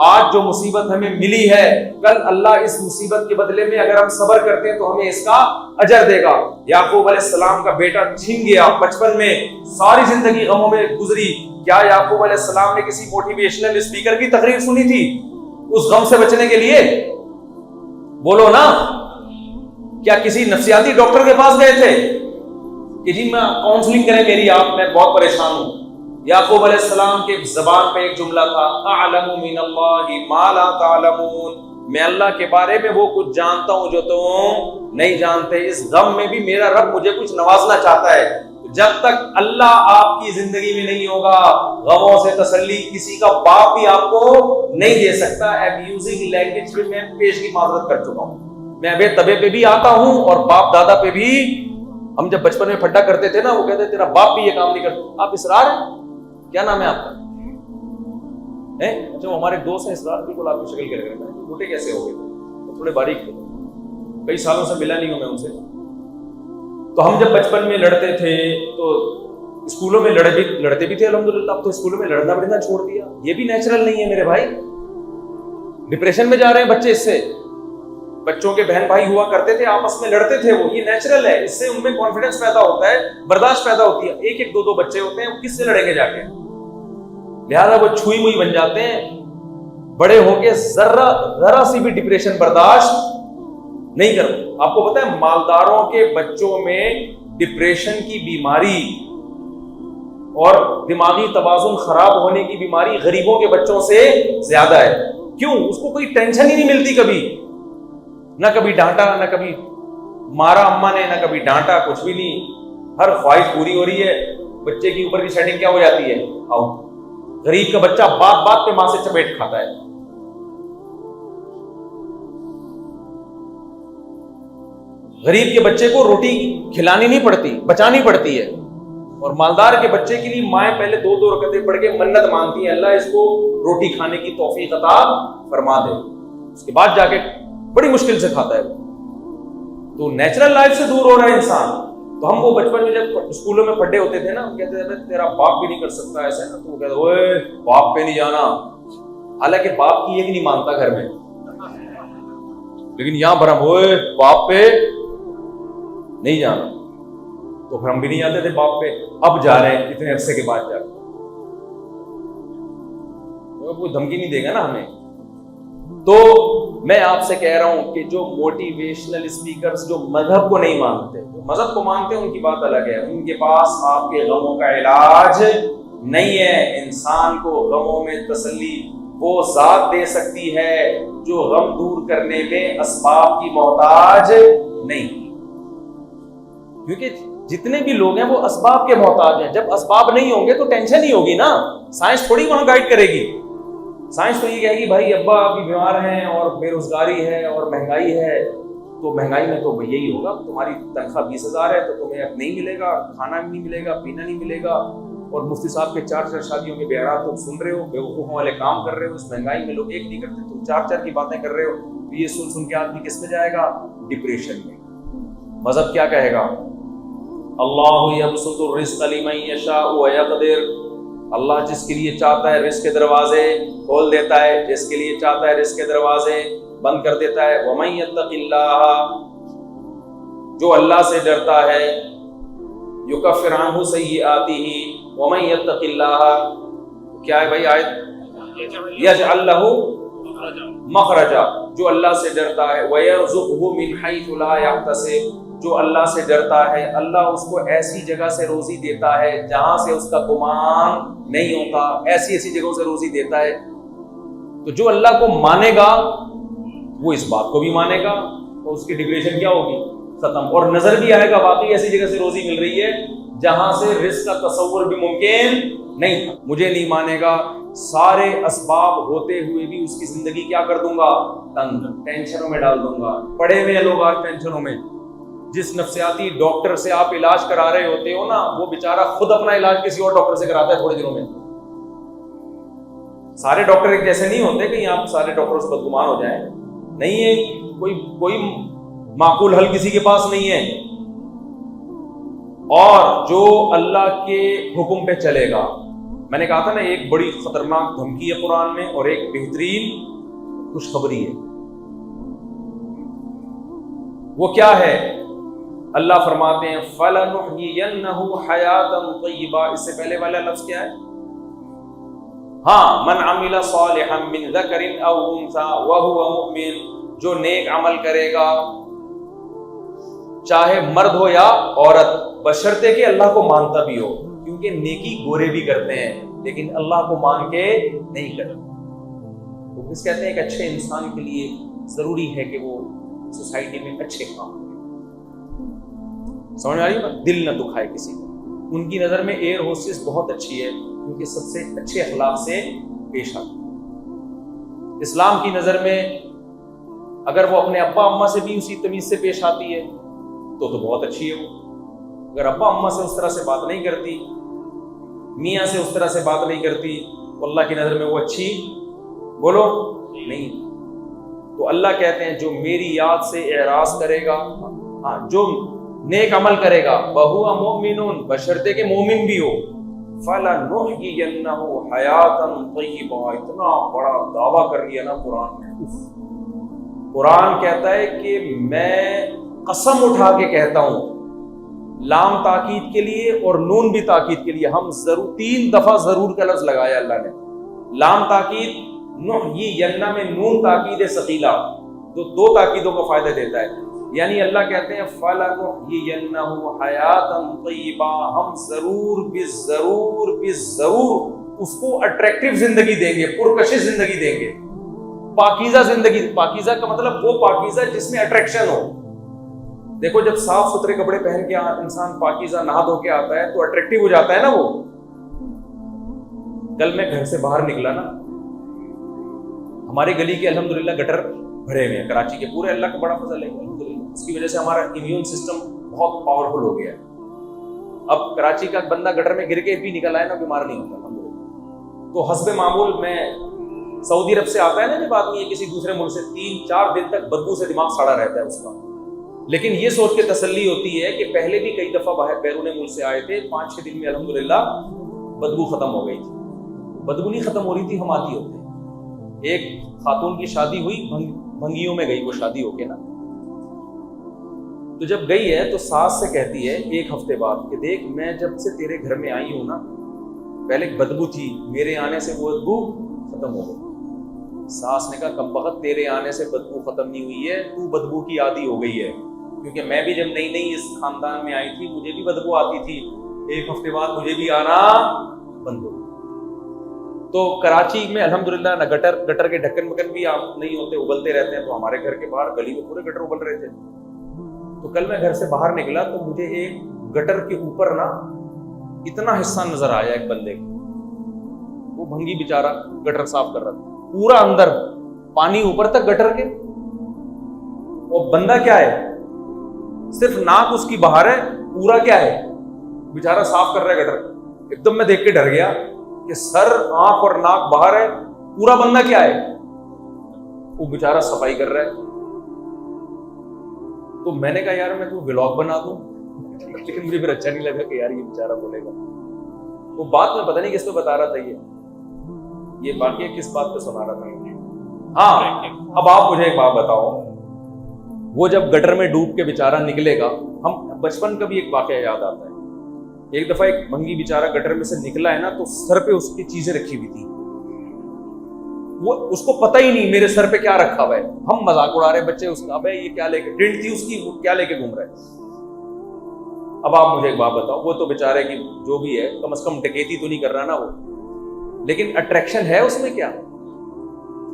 آج جو مصیبت ہمیں ملی ہے کل اللہ اس مصیبت کے بدلے میں اگر ہم صبر کرتے ہیں تو ہمیں اس کا اجر دے گا. یعقوب علیہ السلام کا بیٹا چھن گیا بچپن میں, ساری زندگی غموں میں گزری. کیا یعقوب علیہ السلام نے کسی موٹیویشنل اسپیکر کی تقریر سنی تھی اس غم سے بچنے کے لیے؟ بولو نا. کیا کسی نفسیاتی ڈاکٹر کے پاس گئے تھے کہ جی میں کاؤنسلنگ کریں میری, آپ میں بہت پریشان ہوں؟ یعقوب علیہ السلام کے زبان پہ ایک جملہ تھا, اعلم من اللہ ما لا تعلمون, میں اللہ کے بارے میں وہ کچھ جانتا ہوں جو تم نہیں جانتے. اس غم میں بھی میرا رب مجھے کچھ نوازنا چاہتا ہے. جب تک اللہ آپ کی زندگی میں نہیں ہوگا غموں سے تسلی کسی کا باپ بھی آپ کو نہیں دے سکتا. ایبیوزنگ لینگویج پہ میں پیش کی معذرت کر چکا ہوں. میں ابے تبے پہ بھی آتا ہوں اور باپ دادا پہ بھی. ہم جب بچپن میں پھڈا کرتے تھے نا, وہ کہتے تیرا باپ بھی یہ کام نہیں کرتا. آپ اسرار ہیں, کیا نام ہے آپ کا؟ اچھا ہمارے دوست ہیں اسرار, بالکل آپ کی شکل کر رہے ہیں. چھوٹے کیسے ہو گئے تھے؟ تھوڑے باریک تھے, کئی سالوں سے ملا نہیں ہوں میں ان سے. تو ہم جب بچپن میں لڑتے تھے تو اسکولوں میں لڑتے بھی تھے الحمدللہ. اب تو اسکولوں میں لڑنا بڑھنا چھوڑ دیا. یہ بھی نیچرل نہیں ہے میرے بھائی. ڈپریشن میں جا رہے ہیں بچے اس سے. بچوں کے بہن بھائی ہوا کرتے تھے آپس میں لڑتے تھے, وہ یہ نیچرل ہے. اس سے ان میں کانفیڈنس پیدا ہوتا ہے, برداشت پیدا ہوتی ہے. ایک ایک دو دو بچے ہوتے ہیں, وہ کس سے لڑیں گے جا کے؟ لہذا وہ چھوئی موئی بن جاتے ہیں. بڑے ہو کے ذرا سی بھی ڈپریشن برداشت نہیں کرتے. آپ کو پتا ہے مالداروں کے بچوں میں ڈپریشن کی بیماری اور دماغی توازن خراب ہونے کی بیماری غریبوں کے بچوں سے زیادہ ہے. کیوں؟ اس کو کوئی ٹینشن ہی نہیں ملتی کبھی, نہ کبھی ڈانٹا, نہ کبھی مارا اما نے, نہ کبھی ڈانٹا, کچھ بھی نہیں. ہر خواہش پوری ہو رہی ہے. بچے کی اوپر کی سیٹنگ کیا ہو جاتی ہے؟ آؤٹ. غریب کا بچہ بات بات پہ ماں سے چپیٹ کھاتا ہے. غریب کے بچے کو روٹی کھلانی نہیں پڑتی, بچانی پڑتی ہے. اور مالدار کے بچے کے لیے مائیں پہلے دو دو رکعتیں پڑھ کے منت مانگتی ہیں, اللہ اس کو روٹی کھانے کی توفیق عطا فرما دے. اس کے بعد جا کے بڑی مشکل سے کھاتا ہے. تو نیچرل لائف سے دور ہو رہا ہے انسان. تو ہم وہ بچپن میں جب اسکولوں میں پڑھے ہوتے تھے نا, ہم کہتے تھے تیرا باپ بھی نہیں کر سکتا ایسا ہے نا, تو وہ کہتے اوے باپ پہ نہیں جانا. حالانکہ باپ کی ایک نہیں مانتا گھر میں, لیکن یہاں پر ہم اوے باپ پہ نہیں جانا. تو پھر ہم بھی نہیں جاتے تھے باپ پہ. اب جا رہے ہیں اتنے عرصے کے بعد جا کے. کوئی دھمکی نہیں دے گا نا ہمیں. تو میں آپ سے کہہ رہا ہوں کہ جو موٹیویشنل اسپیکرز جو مذہب کو نہیں مانتے, جو مذہب کو مانتے ہیں ان کی بات الگ ہے. ان کے پاس آپ کے غموں کا علاج نہیں ہے. انسان کو غموں میں تسلی وہ ذات دے سکتی ہے جو غم دور کرنے میں اسباب کی محتاج نہیں. کیونکہ جتنے بھی لوگ ہیں وہ اسباب کے محتاج ہیں. جب اسباب نہیں ہوں گے تو ٹینشن ہی ہوگی نا. سائنس تھوڑی وہاں گائیڈ کرے گی. سائنس تو یہ کہے گی بھائی ابا ابھی بیمار ہیں اور بے روزگاری ہے اور مہنگائی ہے, تو مہنگائی میں تو یہی ہوگا, تمہاری تنخواہ 20,000 ہے تو تمہیں اب نہیں ملے گا, کھانا بھی نہیں ملے گا, پینا نہیں ملے گا. اور مفتی صاحب کے 4 شادیوں کے بیانات تم سن رہے ہو, بیوقوفوں والے کام کر رہے ہو. اس مہنگائی میں لوگ ایک نہیں کرتے, تم 4 کی باتیں کر رہے ہو. تو یہ سن کے آدمی کس میں جائے گا؟ ڈپریشن میں. مذہب کیا کہے گا؟ اللہ یبسط الرزق لمن یشاء ویقدر. اللہ جس کے لیے چاہتا ہے رزق کے دروازے کھول دیتا ہے, جس کے لیے چاہتا ہے رزق کے دروازے بند کر دیتا ہے. ومن یتق اللہ, جو اللہ سے ڈرتا ہے, یکفر عنہ سیئاتہ. ومن یتق اللہ, کیا ہے بھائی آیت؟ یجعل لہ مخرجا, جو اللہ سے ڈرتا ہے. ویرزقہ من حیث لا یحتسب, جو اللہ سے ڈرتا ہے اللہ اس کو ایسی جگہ سے روزی دیتا ہے جہاں سے اس کا گمان نہیں ہوتا. ایسی ایسی جگہوں سے روزی دیتا ہے. تو جو اللہ کو مانے گا وہ اس بات کو بھی مانے گا, تو اس کی ڈپریشن کیا ہوگی؟ ختم. اور نظر بھی آئے گا واقعی ایسی جگہ سے روزی مل رہی ہے جہاں سے رزق کا تصور بھی ممکن نہیں تھا. مجھے نہیں مانے گا, سارے اسباب ہوتے ہوئے بھی اس کی زندگی کیا کر دوں گا؟ تنگ, ٹینشنوں میں ڈال دوں گا. پڑے ہوئے لوگ آج ٹینشنوں میں. جس نفسیاتی ڈاکٹر سے آپ علاج کرا رہے ہوتے ہو نا, وہ بیچارہ خود اپنا علاج کسی اور ڈاکٹر سے کراتا ہے تھوڑے دنوں میں. سارے ڈاکٹر ایک جیسے نہیں ہوتے کہ آپ سارے ڈاکٹروں سے بدگمان ہو جائیں. نہیں ہے, کوئی معقول حل کسی کے پاس نہیں ہے. اور جو اللہ کے حکم پہ چلے گا, میں نے کہا تھا نا ایک بڑی خطرناک دھمکی ہے قرآن میں اور ایک بہترین خوشخبری ہے. وہ کیا ہے؟ اللہ فرماتے ہیں فَلَنُحْيِيَنَّهُ حَيَاةً طَيِّبَةً. اس سے پہلے والا لفظ کیا ہے؟ ہاں، من عمل صالحا من ذکر او انثى وهو مؤمن. جو نیک عمل کرے گا چاہے مرد ہو یا عورت، بشرطے کہ اللہ کو مانتا بھی ہو، کیونکہ نیکی گورے بھی کرتے ہیں لیکن اللہ کو مان کے نہیں کرتے. تو اس کہتے ہیں کہ اچھے انسان کے لیے ضروری ہے کہ وہ سوسائٹی میں اچھے کام کرے. سمجھ آ رہی ہے؟ دل نہ دکھائے کسی کو. ان کی نظر میں ایئر ہوسٹس بہت اچھی ہے کیونکہ سب سے اچھے اخلاق سے پیش آتی ہے. اسلام کی نظر میں اگر وہ اپنے ابا اماں سے بھی اسی تمیز سے پیش آتی ہے تو بہت اچھی ہے وہ. اگر ابا اماں سے اس طرح سے بات نہیں کرتی، میاں سے اس طرح سے بات نہیں کرتی، تو اللہ کی نظر میں وہ اچھی بولو نہیں. تو اللہ کہتے ہیں جو میری یاد سے اعراض کرے گا، جو نیک عمل کرے گا، وَهُوَ مُؤْمِنٌ، بشرطے کہ مومن بھی ہو، فَلَنُحْيِيَنَّهُ حَيَاةً طَيِّبَةً. اتنا بڑا دعویٰ کر لیا نا قرآن میں. قرآن کہتا ہے کہ میں قسم اٹھا کے کہتا ہوں، لام تاکید کے لیے اور نون بھی تاکید کے لیے، ہم ضرور 3 دفعہ ضرور کا لفظ لگایا اللہ نے. لام تاکید، نحیینہ میں نون تاکید ثقیلہ، جو 2 تاکیدوں کو فائدہ دیتا ہے. یعنی اللہ کہتے ہیں فَلَنُحْيِيَنَّهُ حَيَاةً طَيِّبَةً، ہم ضرور اس کو اٹریکٹیو زندگی دیں گے، پرکشش زندگی دیں گے، پاکیزہ زندگی. پاکیزہ کا مطلب وہ پاکیزہ جس میں اٹریکشن ہو. دیکھو جب صاف ستھرے کپڑے پہن کے انسان پاکیزہ نہا دھو کے آتا ہے تو اٹریکٹیو ہو جاتا ہے نا وہ. کل میں گھر سے باہر نکلا نا، ہماری گلی کے الحمدللہ گٹر بھرے ہوئے ہیں کراچی کے پورے. اللہ کا بڑا فضل ہے الحمدللہ، اس کی وجہ سے ہمارا امیون سسٹم بہت پاورفل ہو گیا ہے. اب کراچی کا بندہ گٹر میں گر کے بھی نکل آئے نا بیمار نہیں ہوتا الحمدللہ. تو حسب معمول میں سعودی عرب سے آتا ہے نا جب آدمی کسی دوسرے ملک سے، 3-4 دن تک بدبو سے دماغ سڑا رہتا ہے اس کا. لیکن یہ سوچ کے تسلی ہوتی ہے کہ پہلے بھی کئی دفعہ باہر بیرون ملک سے آئے تھے، 5-6 دن میں الحمدللہ بدبو ختم ہو گئی تھی. بدبو نہیں ختم ہو رہی تھی، ہم آتی ہوتے. ایک خاتون کی شادی ہوئی، بھنگیوں میں گئی وہ شادی ہو کے نا. تو جب گئی ہے تو ساس سے کہتی ہے 1 ہفتے بعد کہ دیکھ میں جب سے تیرے گھر میں آئی ہوں نا، پہلے بدبو تھی، میرے آنے سے وہ بدبو ختم ہو گئی. ساس نے کہا کم بخت، تیرے آنے سے بدبو ختم نہیں ہوئی ہے، تو بدبو کی عادی ہو گئی ہے. کیونکہ میں بھی جب نئی اس خاندان میں آئی تھی مجھے بھی بدبو آتی تھی، 1 ہفتے بعد مجھے بھی آنا بند ہو. تو کراچی میں الحمدللہ نہ گٹر کے ڈھکن مکن بھی نہیں ہوتے، ابلتے رہتے ہیں. تو ہمارے گھر کے باہر گلی میں پورے گٹر ابل رہے تھے. تو کل میں گھر سے باہر نکلا تو مجھے ایک گٹر کے اوپر نا اتنا حصہ نظر آیا ایک بندے کا. وہ بھنگی بیچارہ گٹر صاف کر رہا تھا، پورا اندر پانی اوپر تک گٹر کے. وہ بندہ کیا ہے، صرف ناک اس کی باہر ہے، پورا کیا ہے بیچارہ صاف کر رہا ہے گٹر. ایک دم میں دیکھ کے ڈر گیا کہ سر، آنکھ اور ناک باہر ہے، پورا بندہ کیا ہے وہ بیچارہ صفائی کر رہا ہے. تو میں نے کہا یار میں تو ولاگ بنا دوں، لیکن مجھے پھر اچھا نہیں لگا کہ یار یہ بیچارہ بولے گا. وہ بات میں پتہ نہیں کس پہ بتا رہا تھا، یہ باقی کس بات پہ سنا رہا تھا. ہاں اب آپ مجھے ایک بات بتاؤ، وہ جب گٹر میں ڈوب کے بیچارہ نکلے گا، ہم بچپن کا بھی ایک واقعہ یاد آتا ہے. ایک دفعہ ایک بھنگی بیچارہ گٹر میں سے نکلا ہے نا تو سر پہ اس کی چیزیں رکھی ہوئی تھی. وہ اس کو پتہ ہی نہیں میرے سر پہ کیا رکھا ہوا ہے. ہم مذاق اڑا رہے بچے اس کا، ابے یہ کیا لے کے ٹرنٹ تھی اس کی، وہ کیا لے کے گھوم رہا ہے. اب آپ مجھے ایک بات بتاؤ، وہ تو بیچارے کی جو بھی ہے کم از کم ڈکیتی تو نہیں کر رہا نا وہ، لیکن اٹریکشن ہے اس میں کیا؟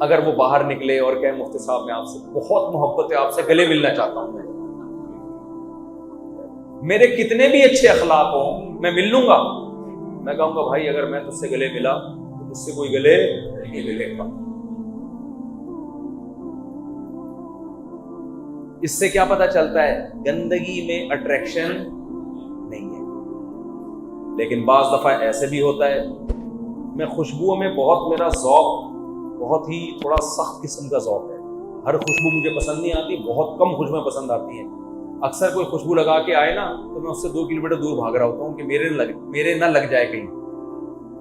اگر وہ باہر نکلے اور کہے مفتی صاحب میں آپ سے بہت محبت ہے، آپ سے گلے ملنا چاہتا ہوں، میرے کتنے بھی اچھے اخلاق ہوں میں مل لوں گا. میں کہوں گا بھائی اگر میں تجھ سے گلے ملا تو مجھ سے کوئی گلے نہیں ملے گا. اس سے کیا پتا چلتا ہے؟ گندگی میں اٹریکشن نہیں ہے. لیکن بعض دفعہ ایسے بھی ہوتا ہے، میں خوشبوؤں میں بہت، میرا ذوق بہت ہی تھوڑا سخت قسم کا ذوق ہے. ہر خوشبو مجھے پسند نہیں آتی، بہت کم خوشبوئیں پسند آتی ہیں. اکثر کوئی خوشبو لگا کے آئے نا تو میں اس سے 2 کلومیٹر دور بھاگ رہا ہوتا ہوں کہ میرے نہ لگ جائے کہیں.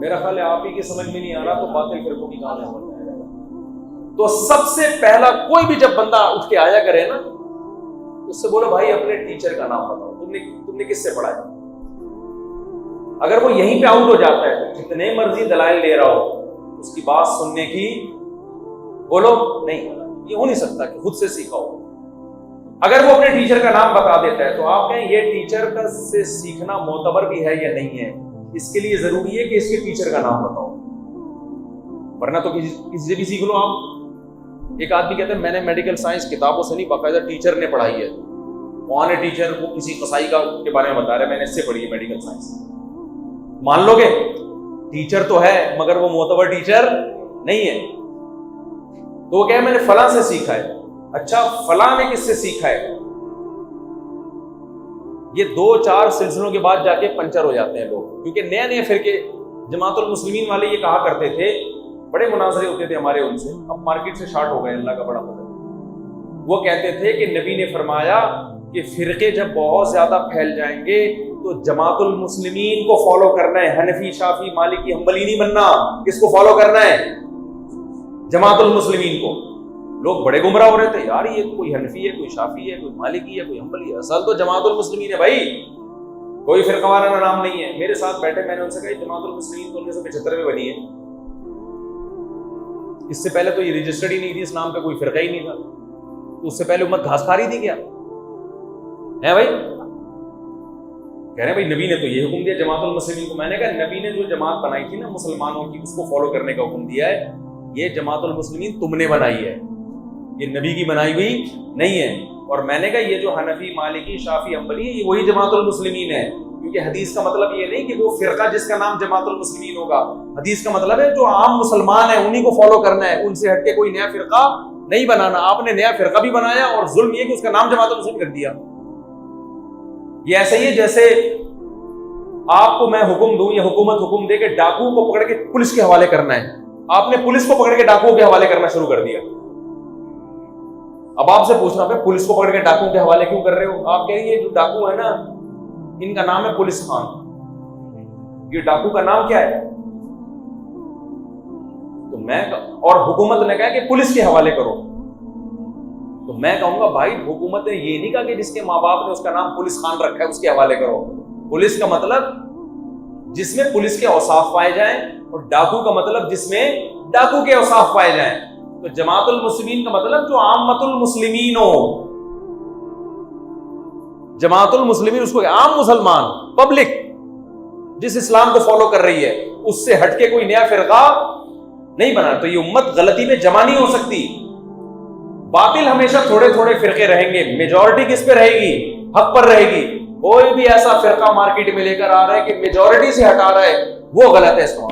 میرا خیال ہے آپ ہی کی سمجھ میں نہیں آ رہا تو باطل فرقوں کی کہاں سمجھ میں آئے گا؟ تو سب سے پہلا کوئی بھی جب بندہ اٹھ کے آیا کرے نا، اس سے بولو بھائی اپنے ٹیچر کا نام بتاؤ، تم نے کس سے پڑھا ہے؟ اگر وہ یہیں پہ آؤٹ ہو جاتا ہے تو جتنے مرضی دلائل لے رہا ہو، اس کی بات سننے کی بولو نہیں، یہ ہو نہیں سکتا کہ خود سے سیکھا ہو۔ اگر وہ اپنے ٹیچر کا نام بتا دیتا ہے تو آپ کہیں یہ ٹیچر کا سے سیکھنا معتبر بھی ہے یا نہیں ہے، اس کے لیے ضروری ہے کہ اس کے ٹیچر کا نام بتاؤ، ورنہ تو کسی سے بھی سیکھ لو آپ۔ ایک آدمی کہتا ہے میں نے میڈیکل سائنس کتابوں سے نہیں، باقاعدہ ٹیچر نے پڑھائی ہے، کون ہے ٹیچر؟ وہ کسی قصائی کا کے بارے میں بتا رہا ہے، میں نے اس سے پڑھی ہے میڈیکل سائنس۔ مان لو گے ٹیچر تو ہے مگر وہ معتبر ٹیچر نہیں ہے، تو وہ کہے میں نے فلاں سے سیکھا ہے۔ اچھا فلاں نے کس سے سیکھا ہے؟ یہ 2-4 سلسلوں کے بعد جا کے پنچر ہو جاتے ہیں لوگ، کیونکہ نئے نئے فرقے جماعت المسلمین والے یہ کہا کرتے تھے، بڑے مناظرے ہوتے تھے ہمارے ان سے، اب مارکیٹ سے شارٹ ہو گئے، اللہ کا بڑا فضل۔ وہ کہتے تھے کہ نبی نے فرمایا کہ فرقے جب بہت زیادہ پھیل جائیں گے تو جماعت المسلمین کو فالو کرنا ہے، حنفی شافعی مالکی حنبلی نہیں بننا۔ کس کو فالو کرنا ہے؟ جماعت المسلمین کو۔ لوگ بڑے گمراہ ہو رہے تھے، یار یہ کوئی حنفی ہے، کوئی شافعی ہے، کوئی مالکی ہے، کوئی حنبلی ہے، اصل تو جماعت المسلمین ہے بھائی، کوئی فرقہ وارانہ نام نہیں ہے۔ میرے ساتھ بیٹھے، میں نے ان سے کہا جماعت المسلمین تو 1975 میں بنی ہے، اس سے پہلے تو یہ رجسٹرڈ ہی نہیں تھی، اس نام پہ کوئی فرقہ ہی نہیں تھا، تو اس سے پہلے امت گھاس کھا رہی تھی کیا ہے بھائی؟ کہہ رہے ہیں بھائی نبی نے تو یہ حکم دیا جماعت المسلمین کو۔ میں نے کہا نبی نے جو جماعت بنائی تھی نا مسلمانوں کی، اس کو فالو کرنے کا حکم دیا ہے، یہ جماعت المسلمین تم نے بنائی ہے، یہ نبی کی بنائی ہوئی نہیں ہے۔ اور میں نے کہا یہ جو حنفی مالکی شافعی حنبلی یہ وہی جماعت المسلمین ہے، کیونکہ حدیث کا مطلب یہ نہیں کہ وہ فرقہ جس کا نام جماعت المسلمین ہوگا، حدیث کا مطلب ہے جو عام مسلمان ہیں انہی کو فالو کرنا ہے، ان سے ہٹ کے کوئی نیا فرقہ نہیں بنانا۔ آپ نے نیا فرقہ بھی بنایا اور ظلم یہ کہ اس کا نام جماعت المسلمین کر دیا۔ یہ ایسے ہی جیسے آپ کو میں حکم دوں یا حکومت حکم دے کہ ڈاکو کو پکڑ کے پولیس کے حوالے کرنا ہے، آپ نے پولیس کو پکڑ کے ڈاکوؤں کے حوالے کرنا شروع کر دیا۔ اب آپ سے پوچھنا ہے پولیس کو پکڑ کے ڈاکوؤں کے حوالے کیوں کر رہے ہو؟ آپ کہہ رہے ہیں یہ جو ڈاکو ہے نا ان کا نام ہے پولیس خان، یہ ڈاکو کا نام کیا ہے؟ تو میں اور حکومت نے کہا کہ پولیس کے حوالے کرو، تو میں کہوں گا بھائی حکومت نے یہ نہیں کہا کہ جس کے ماں باپ نے اس کا نام پولیس خان رکھا ہے اس کے حوالے کرو۔ پولیس کا مطلب جس میں پولیس کے اوصاف پائے جائیں، اور ڈاکو کا مطلب جس میں ڈاکو کے اوصاف پائے جائیں۔ تو جماعت المسلمین کا مطلب جو عامت المسلمین ہو، جماعت المسلمین اس کو عام مسلمان پبلک جس اسلام کو فالو کر رہی ہے، اس سے ہٹ کے کوئی نیا فرقہ نہیں بنا۔ تو یہ امت غلطی میں جمع نہیں ہو سکتی، باطل ہمیشہ تھوڑے تھوڑے فرقے رہیں گے، میجورٹی کس پہ رہے گی؟ حق پر رہے گی۔ کوئی بھی ایسا فرقہ مارکیٹ میں لے کر آ رہا ہے کہ میجورٹی سے ہٹا رہا ہے، وہ غلط ہے۔ اس کو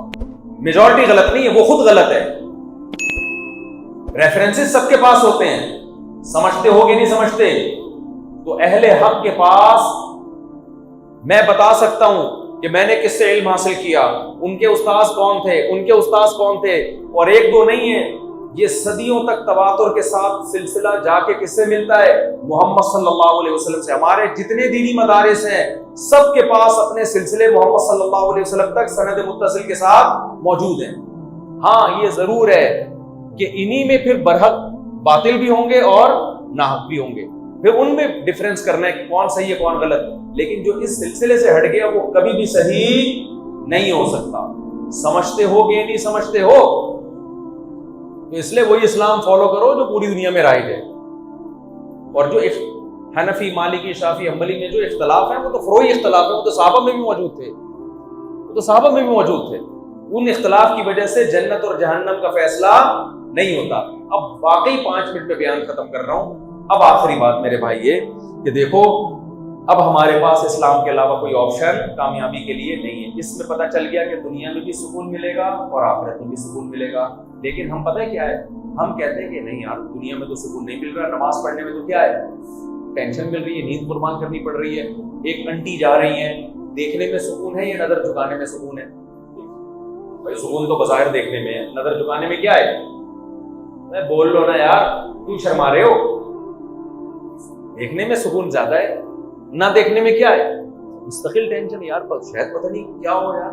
میجورٹی غلط نہیں ہے، وہ خود غلط ہے۔ ریفرنسز سب کے پاس ہوتے ہیں، سمجھتے ہو کہ نہیں سمجھتے؟ تو اہل حق کے پاس میں بتا سکتا ہوں کہ میں نے کس سے علم حاصل کیا، ان کے استاذ کون تھے، ان کے استاذ کون تھے، اور ایک دو نہیں ہے، یہ صدیوں تک تواتر کے ساتھ سلسلہ جا کے کس سے ملتا ہے؟ محمد صلی اللہ علیہ وسلم سے۔ ہمارے جتنے دینی مدارس ہیں سب کے پاس اپنے سلسلے محمد صلی اللہ علیہ وسلم تک سند متصل کے ساتھ موجود ہیں۔ ہاں یہ ضرور ہے کہ انہی میں پھر برحق باطل بھی ہوں گے اور ناحق بھی ہوں گے، پھر ان میں ڈیفرنس کرنا ہے کہ کون صحیح ہے کون غلط، لیکن جو اس سلسلے سے ہٹ گیا وہ کبھی بھی صحیح نہیں ہو سکتا۔ سمجھتے ہو کہ نہیں سمجھتے ہو؟ تو اس لیے وہی اسلام فالو کرو جو پوری دنیا میں رائج ہے۔ اور جو حنفی مالکی شافعی حنبلی میں جو اختلاف ہیں وہ تو فروعی اختلاف ہیں، وہ تو صحابہ میں بھی موجود تھے، ان اختلاف کی وجہ سے جنت اور جہنم کا فیصلہ نہیں ہوتا۔ اب واقعی 5 منٹ میں بیان ختم کر رہا ہوں۔ اب آخری بات میرے بھائی یہ کہ دیکھو اب ہمارے پاس اسلام کے علاوہ کوئی آپشن کامیابی کے لیے نہیں ہے۔ اس میں پتہ چل گیا کہ دنیا میں بھی سکون ملے گا اور آخرت میں بھی سکون ملے گا، لیکن ہم پتہ ہے کیا ہے، ہم کہتے ہیں کہ نہیں یار دنیا میں تو سکون نہیں مل رہا، نماز پڑھنے میں تو کیا ہے ٹینشن مل رہی ہے، نیند قربان کرنی پڑ رہی ہے، ایک انٹی جا رہی ہیں، دیکھنے میں سکون ہے یا نظر جھکانے میں سکون ہے؟ بھائی سکون تو بظاہر دیکھنے میں ہے، نظر جھکانے میں کیا ہے؟ بول لو نا یار، کیوں شرما رہے ہو؟ دیکھنے میں سکون زیادہ ہے، نہ دیکھنے میں کیا ہے؟ مستقل ٹینشن، یار شاید پتہ نہیں کیا ہو یار،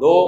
2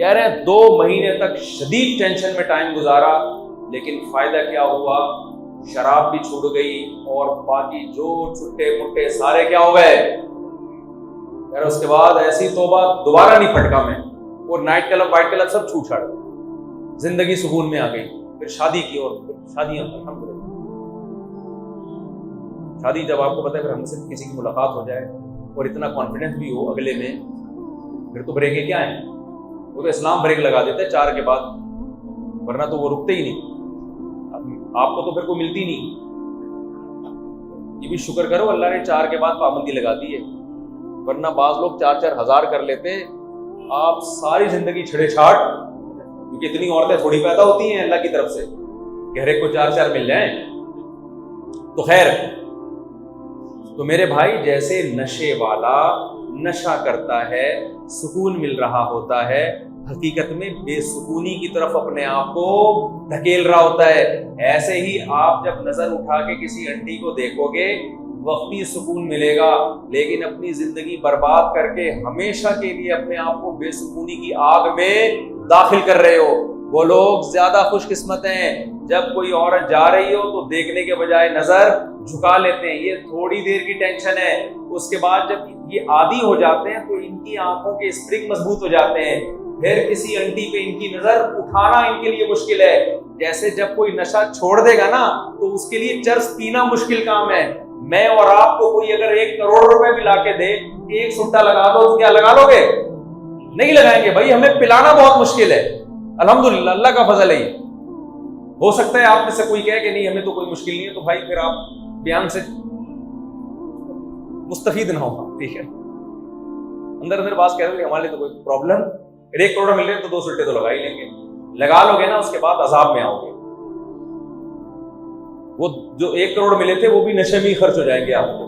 کہہ رہے ہیں 2 مہینے تک شدید ٹینشن میں ٹائم گزارا، لیکن فائدہ کیا ہوا؟ شراب بھی چھوٹ گئی اور باقی جو چھٹے مٹے سارے کیا ہو گئے۔ یار اس کے بعد ایسی توبہ دوبارہ نہیں پھٹکا میں، وہ نائٹ کلب وائٹ کلب سب چھوٹ چھاڑ، زندگی سکون میں آ گئی۔ پھر شادی کی، اور شادیاں الحمدللہ، شادی جب آپ کو پتہ ہے پھر ہم سے کسی کی ملاقات ہو جائے اور اتنا کانفیڈنس بھی ہو اگلے میں، پھر تو بریکیں کیا ہیں، وہ تو اسلام بریک لگا دیتا ہے 4 کے بعد، ورنہ تو وہ رکتے ہی نہیں، آپ کو تو پھر کوئی ملتی نہیں۔ یہ بھی شکر کرو اللہ نے 4 کے بعد پابندی لگا دی ہے، ورنہ بعض لوگ 4-4 ہزار کر لیتے، آپ ساری زندگی چھڑے چھاٹ، کیونکہ اتنی عورتیں تھوڑی پیدا ہوتی ہیں اللہ کی طرف سے کہ ہر ایک کو 4-4 مل جائیں۔ تو خیر، تو میرے بھائی جیسے نشے والا نشہ کرتا ہے، سکون مل رہا ہوتا ہے، حقیقت میں بے سکونی کی طرف اپنے آپ کو دھکیل رہا ہوتا ہے، ایسے ہی آپ جب نظر اٹھا کے کسی انٹی کو دیکھو گے وقتی سکون ملے گا، لیکن اپنی زندگی برباد کر کے ہمیشہ کے لیے اپنے آپ کو بے سکونی کی آگ میں داخل کر رہے ہو۔ وہ لوگ زیادہ خوش قسمت ہیں جب کوئی عورت جا رہی ہو تو دیکھنے کے بجائے نظر جھکا لیتے ہیں، یہ تھوڑی دیر کی ٹینشن ہے، اس کے بعد جب یہ عادی ہو جاتے ہیں تو ان کی آنکھوں کے اسپرنگ مضبوط ہو جاتے ہیں، پھر کسی انٹی پہ ان کی نظر اٹھانا ان کے لیے مشکل ہے۔ جیسے جب کوئی نشہ چھوڑ دے گا نا تو اس کے لیے چرس پینا مشکل کام ہے۔ میں اور آپ کو کوئی اگر 1 کروڑ روپے بھی لا کے دے، ایک سٹا لگا دو تو کیا لگا لو گے؟ نہیں لگائیں گے بھائی، ہمیں پلانا بہت مشکل ہے۔ الحمدللہ اللہ کا فضل ہے۔ ہو سکتا ہے آپ میں سے کوئی کہے کہ نہیں ہمیں تو کوئی مشکل نہیں ہے، تو بھائی پھر آپ بیان سے مستفید نہ ہو، ٹھیک ہے؟ اندر بات کہہ رہے ہیں ہمارے لیے تو کوئی پرابلم، 1 کروڑ مل رہے ہیں تو 2 سٹے تو لگا ہی لیں گے، لگا لو گے نا اس کے بعد عذاب میں آؤ گے۔ وہ جو 1 کروڑ ملے تھے وہ بھی نشے میں ہی خرچ ہو جائیں گے، آپ کو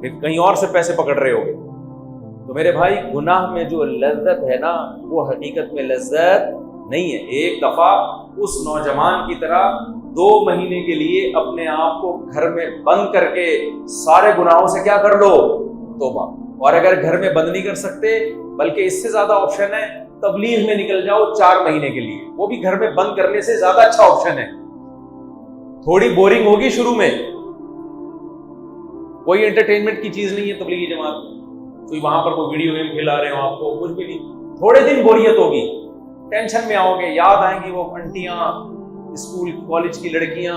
پھر کہیں اور سے پیسے پکڑ رہے ہوگے۔ تو میرے بھائی گناہ میں جو لذت ہے نا وہ حقیقت میں لذت نہیں ہے۔ ایک دفعہ اس نوجوان کی طرح 2 مہینے کے لیے اپنے آپ کو گھر میں بند کر کے سارے گناہوں سے کیا کر لو؟ توبہ۔ اور اگر گھر میں بند نہیں کر سکتے بلکہ اس سے زیادہ آپشن ہے، تبلیغ میں نکل جاؤ 4 مہینے کے لیے، وہ بھی گھر میں بند کرنے سے زیادہ اچھا آپشن ہے۔ تھوڑی بورنگ ہوگی شروع میں، کوئی انٹرٹینمنٹ کی چیز نہیں ہے تبلیغی جماعت، کوئی وہاں پر کوئی ویڈیو گیم کھلا رہے ہو آپ کو، کچھ بھی نہیں، تھوڑے دن بوریت ہوگی، ٹینشن میں آؤ گے، یاد آئیں گی وہ انٹیاں، اسکول کالج کی لڑکیاں،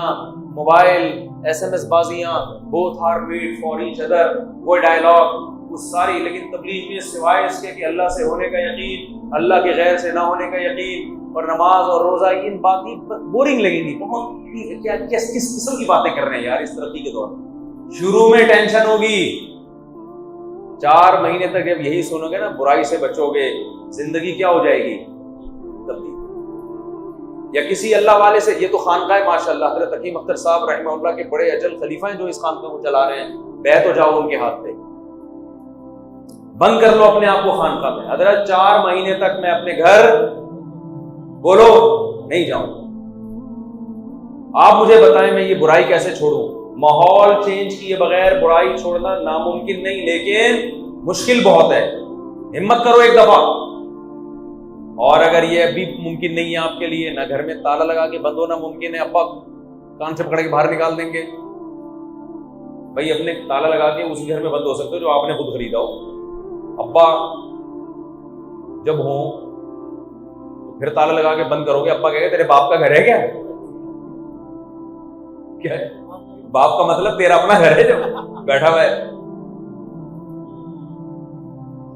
mobile, SMS بازیاں، both are made for each other، وہ ڈائلاگ، وہ ساری۔ لیکن تبلیغ میں سوائے اس کے کہ اللہ سے ہونے کا یقین، اللہ کے غیر سے نہ ہونے کا یقین، اور نماز اور روزہ، ان باقی بورنگ لگیں گی، بہت کیا کس قسم کی باتیں کر رہے ہیں یار اس ترقی کے دور میں۔ شروع میں ٹینشن ہوگی، 4 مہینے تک جب یہی سنو گے نا، برائی سے بچو گے، زندگی کیا ہو جائے گی؟ تبدیل۔ یا کسی اللہ والے سے، یہ تو خانقاہ ماشاءاللہ حضرت حکیم اختر صاحب رحمہ اللہ کے بڑے اجل خلیفہ ہیں جو اس خانقاہ کو چلا رہے ہیں، بیعت ہو جاؤ ان کے ہاتھ پہ، بند کر لو اپنے آپ کو خانقاہ میں، حضرت 4 مہینے تک میں اپنے گھر بولو نہیں جاؤں، آپ مجھے بتائیں میں یہ برائی کیسے چھوڑوں؟ ماحول چینج کیے بغیر برائی چھوڑنا ناممکن نہیں، لیکن مشکل بہت ہے، ہمت کرو ایک دفعہ۔ اور اگر یہ ابھی ممکن نہیں ہے آپ کے لیے، نہ گھر میں تالا لگا کے بند ہونا ممکن ہے، ابا کان سے پکڑ کے باہر نکال دیں گے، بھائی اپنے تالا لگا کے اسی گھر میں بند ہو سکتے ہو جو آپ نے خود خریدا ہو۔ ابا جب ہوں پھر تالا لگا کے بند کرو گے، ابا کہے گا تیرے باپ کا گھر ہے کیا ہے؟ باپ کا مطلب تیرا اپنا گھر ہے جو بیٹھا ہوا ہے۔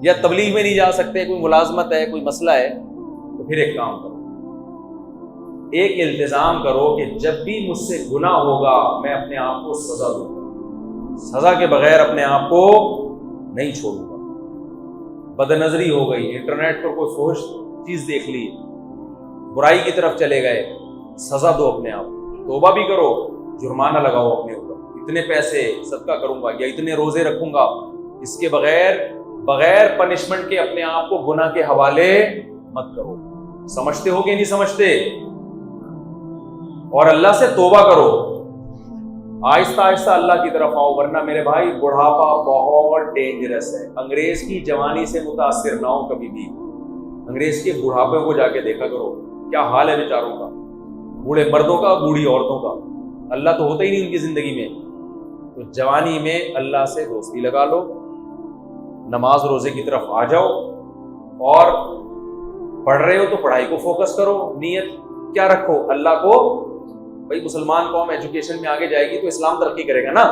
یا تبلیغ میں نہیں جا سکتے، کوئی ملازمت ہے، کوئی مسئلہ ہے، تو پھر ایک کام کرو، ایک التزام کرو کہ جب بھی مجھ سے گناہ ہوگا میں اپنے آپ کو سزا دوں گا، سزا کے بغیر اپنے آپ کو نہیں چھوڑوں گا۔ بد نظری ہو گئی، انٹرنیٹ پر کوئی فحش چیز دیکھ لی، برائی کی طرف چلے گئے، سزا دو اپنے آپ کو، توبہ بھی کرو، جرمانہ لگاؤ اپنے اوپر، اتنے پیسے صدقہ کروں گا یا اتنے روزے رکھوں گا، اس کے بغیر پنشمنٹ کے اپنے آپ کو گناہ کے حوالے مت کرو۔ سمجھتے ہو کہ نہیں سمجھتے؟ اور اللہ سے توبہ کرو، آہستہ آہستہ اللہ کی طرف آؤ، ورنہ میرے بھائی بڑھاپا بہت ڈینجرس ہے۔ انگریز کی جوانی سے متاثر نہ ہو کبھی بھی، انگریز کے بڑھاپے کو جا کے دیکھا کرو، کیا حال ہے بیچاروں کا، بوڑھے مردوں کا، بوڑھی عورتوں کا، اللہ تو ہوتا ہی نہیں ان کی زندگی میں۔ تو جوانی میں اللہ سے دوستی لگا لو، نماز روزے کی طرف آ جاؤ، اور پڑھ رہے ہو تو پڑھائی کو فوکس کرو، نیت کیا رکھو، اللہ کو۔ بھائی مسلمان قوم ایجوکیشن میں آگے جائے گی تو اسلام ترقی کرے گا نا۔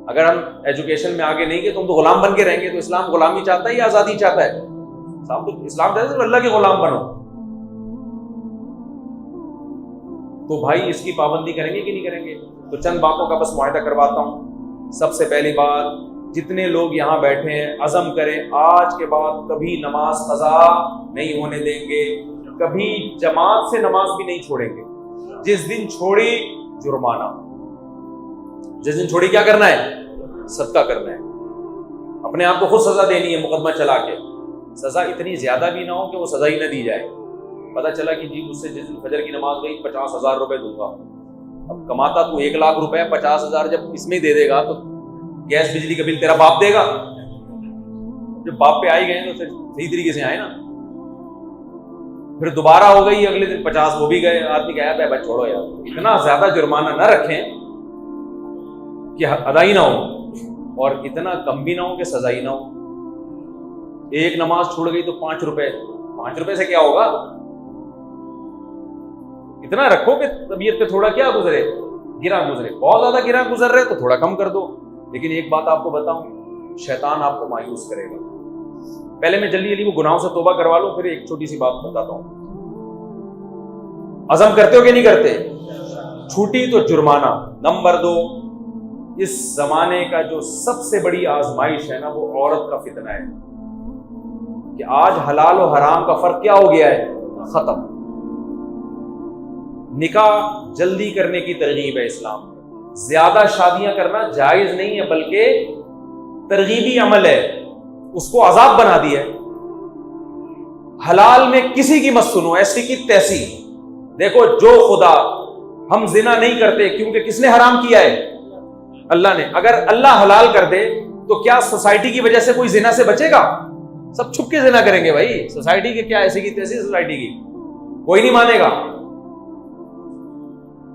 اگر ہم ایجوکیشن میں آگے نہیں گئے تو ہم تو غلام بن کے رہیں گے۔ تو اسلام غلامی چاہتا ہے یا آزادی چاہتا ہے؟ اسلام چاہتا ہے تو اللہ کے غلام بنو۔ تو بھائی اس کی پابندی کریں گے کہ نہیں کریں گے؟ تو چند باتوں کا بس معاہدہ کرواتا ہوں۔ سب سے پہلی بات، جتنے لوگ یہاں بیٹھے ہیں عزم کریں آج کے بعد کبھی نماز قضا نہیں ہونے دیں گے، کبھی جماعت سے نماز بھی نہیں چھوڑیں گے۔ جس دن چھوڑی جرمانہ، جس دن چھوڑی کیا کرنا ہے؟ صدقہ کرنا ہے، اپنے آپ کو خود سزا دینی ہے مقدمہ چلا کے۔ سزا اتنی زیادہ بھی نہ ہو کہ وہ سزا ہی نہ دی جائے۔ پتہ چلا کہ جی مجھ سے جس دن فجر کی نماز گئی 50,000 روپے دوں گا، اب کماتا تو 1,00,000 روپے، 50,000 جب اس میں ہی دے دے گا تو گیس بجلی کا بل تیرا باپ دے گا؟ جب باپ پہ آئی گئے تو پھر صحیح طریقے سے آئے نا۔ پھر دوبارہ ہو گئی اگلے دن 50 وہ بھی گئے، آدمی کہا ہے بھائی چھوڑو یار، اتنا زیادہ جرمانہ نہ رکھیں کہ ادا ہی نہ ہو، اور اتنا کم بھی نہ ہو کہ سزا ہی نہ ہو۔ ایک نماز چھوڑ گئی تو 5 روپے، 5 روپے سے کیا ہوگا؟ اتنا رکھو کہ طبیعت پہ تھوڑا کیا گزرے، گرا گزرے۔ بہت زیادہ گرا گزر رہے تو تھوڑا کم کر دو۔ لیکن ایک بات آپ کو بتاؤں، شیطان آپ کو مایوس کرے گا۔ پہلے میں جلدی وہ گناہوں سے توبہ کروا لوں، پھر ایک چھوٹی سی بات بتاتا ہوں۔ عزم کرتے ہو کہ نہیں کرتے؟ چھوٹی تو جرمانہ۔ نمبر 2، اس زمانے کا جو سب سے بڑی آزمائش ہے نا، وہ عورت کا فتنہ ہے، کہ آج حلال و حرام کا فرق کیا ہو گیا ہے؟ ختم۔ نکاح جلدی کرنے کی ترغیب ہے اسلام میں۔ زیادہ شادیاں کرنا جائز نہیں ہے، بلکہ ترغیبی عمل ہے، اس کو عذاب بنا دیا ہے۔ حلال میں کسی کی مت سنو، ایسی کی تیسی۔ دیکھو جو خدا، ہم زنا نہیں کرتے کیونکہ کس نے حرام کیا ہے؟ اللہ نے۔ اگر اللہ حلال کر دے تو کیا سوسائٹی کی وجہ سے کوئی زنا سے بچے گا؟ سب چھپ کے زنا کریں گے بھائی۔ سوسائٹی کے کیا ایسی کی تیسی سوسائٹی کی، کوئی نہیں مانے گا،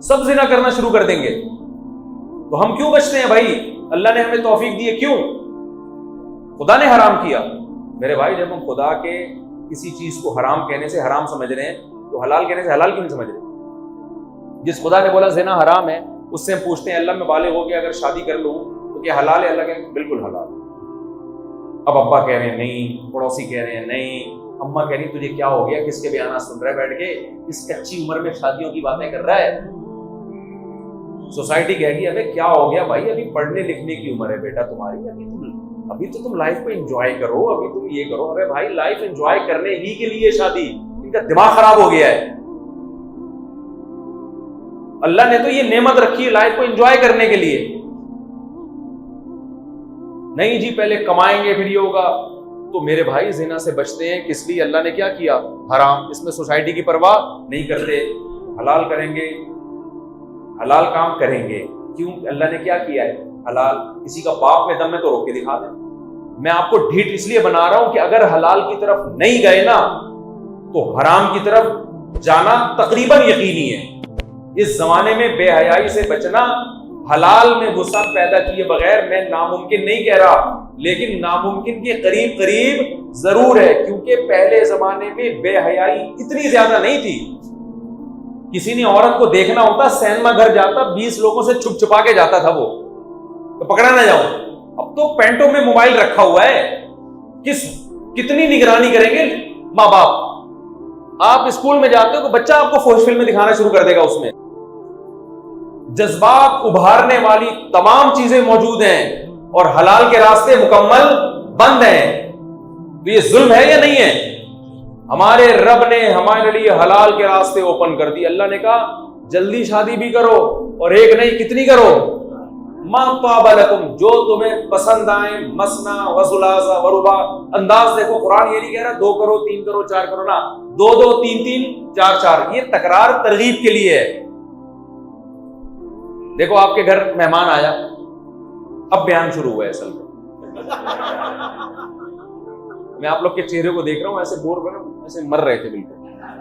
سب زنا کرنا شروع کر دیں گے۔ تو ہم کیوں بچتے ہیں بھائی؟ اللہ نے ہمیں توفیق دی ہے، کیوں؟ خدا نے حرام کیا۔ میرے بھائی جب ہم خدا کے کسی چیز کو حرام کہنے سے حرام سمجھ رہے ہیں تو حلال کہنے سے حلال کیوں نہیں سمجھ رہے؟ جس خدا نے بولا زنا حرام ہے، اس سے ہم پوچھتے ہیں اللہ میں بالغ ہو گیا، اگر شادی کر لوں تو کیا حلال ہے؟ اللہ کہتے ہیں بالکل حلال۔ اب ابا کہہ رہے ہیں نہیں، پڑوسی کہہ رہے ہیں نہیں، اماں کہہ رہی تجھے کیا ہو گیا، کس کے بیانات سن رہا ہے بیٹھ کے، اس کچی عمر میں شادیوں کی باتیں کر رہا ہے۔ سوسائٹی کہے گی ابے کیا ہو گیا بھائی، ابھی پڑھنے لکھنے کی عمر ہے بیٹا تمہاری، ابھی تو تم لائف کو انجوائے کرو، ابھی تم یہ کرو۔ ابے بھائی لائف انجوائے کرنے ہی کے لیے شادی، ان کا دماغ خراب ہو گیا ہے۔ اللہ نے تو یہ نعمت رکھی ہے لائف کو انجوائے کرنے کے لیے۔ نہیں جی پہلے کمائیں گے پھر یہ ہوگا۔ تو میرے بھائی زنا سے بچتے ہیں کس لیے؟ اللہ نے کیا کیا؟ حرام۔ اس میں سوسائٹی کی پرواہ نہیں کرتے، حلال کریں گے، حلال کام کریں گے۔ کیوں؟ اللہ نے کیا کیا ہے؟ حلال۔ کسی کا باپ میں دم میں تو روک کے دکھا دیں۔ میں آپ کو ڈھیٹ اس لیے بنا رہا ہوں کہ اگر حلال کی طرف نہیں گئے نا تو حرام کی طرف جانا تقریباً یقینی ہے۔ اس زمانے میں بے حیائی سے بچنا، حلال میں غصہ پیدا کیے بغیر، میں ناممکن نہیں کہہ رہا، لیکن ناممکن کے قریب قریب ضرور ہے، کیونکہ پہلے زمانے میں بے حیائی اتنی زیادہ نہیں تھی۔ کسی نے عورت کو دیکھنا ہوتا سینما گھر جاتا، 20 لوگوں سے چھپ چھپا کے جاتا تھا وہ، تو پکڑا نہ جاؤں۔ اب تو پینٹوں میں موبائل رکھا ہوا ہے، کتنی نگرانی کریں گے ماں باپ۔ آپ اسکول میں جاتے ہو تو بچہ آپ کو فوش فلمیں دکھانا شروع کر دے گا، اس میں جذبات ابھارنے والی تمام چیزیں موجود ہیں، اور حلال کے راستے مکمل بند ہیں۔ تو یہ ظلم ہے یا نہیں ہے؟ ہمارے رب نے ہمارے لیے حلال کے راستے اوپن کر دی۔ اللہ نے کہا جلدی شادی بھی کرو، اور ایک نہیں کتنی کرو، ما طاب لکم، جو تمہیں پسند آئے، مثنا وثلاث ورباع۔ انداز دیکھو، قرآن یہ نہیں کہہ رہا 2 کرو 3 کرو 4 کرو، نا 2 2 3 3 4 4، یہ تکرار ترغیب کے لیے ہے۔ دیکھو آپ کے گھر مہمان آیا، اب بیان شروع ہوا ہے اصل میں، میں آپ لوگ کے چہرے کو دیکھ رہا ہوں، ایسے بور کر ایسے مر رہے تھے بالکل،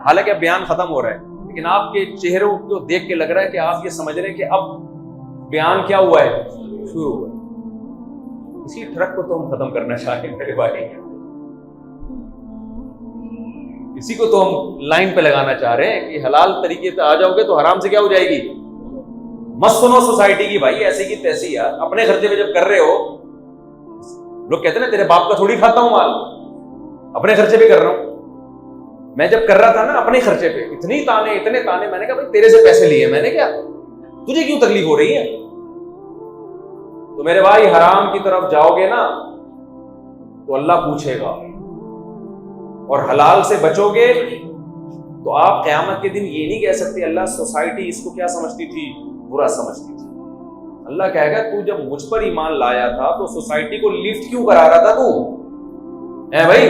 حالانکہ اب بیان ختم ہو رہا ہے، لیکن آپ کے چہروں کو دیکھ کے لگ رہا ہے کہ آپ یہ سمجھ رہے ہیں کہ اب بیان کیا ہوا ہے، شروع ہوا ہے۔ اسی ٹرک کو تو ہم ختم کرنا چاہتے ہیں میرے بھائی، اسی کو تو ہم لائن پہ لگانا چاہ رہے ہیں کہ حلال طریقے پہ آ جاؤ گے تو حرام سے کیا ہو جائے گی، مت سنو سوسائٹی کی بھائی ایسی کی تیسی یار، اپنے خرچے پہ جب کر رہے ہو، لوگ کہتے ہیں نا تیرے باپ کا تھوڑی کھاتا ہوں مال، اپنے خرچے پہ کر رہا ہوں۔ میں جب کر رہا تھا نا اپنے خرچے پہ، اتنے تانے، میں نے کہا بھائی تیرے سے پیسے لیے میں نے، کیا تجھے کیوں تکلیف ہو رہی ہے؟ تو میرے بھائی حرام کی طرف جاؤ گے نا تو اللہ پوچھے گا، اور حلال سے بچو گے تو آپ قیامت کے دن یہ نہیں کہہ سکتے اللہ سوسائٹی اس کو کیا سمجھتی تھی، برا سمجھتی تھی۔ اللہ کہے گا تو جب مجھ پر ایمان لایا تھا تو سوسائٹی کو لفٹ کیوں کرا رہا تھا تو؟ اے بھائی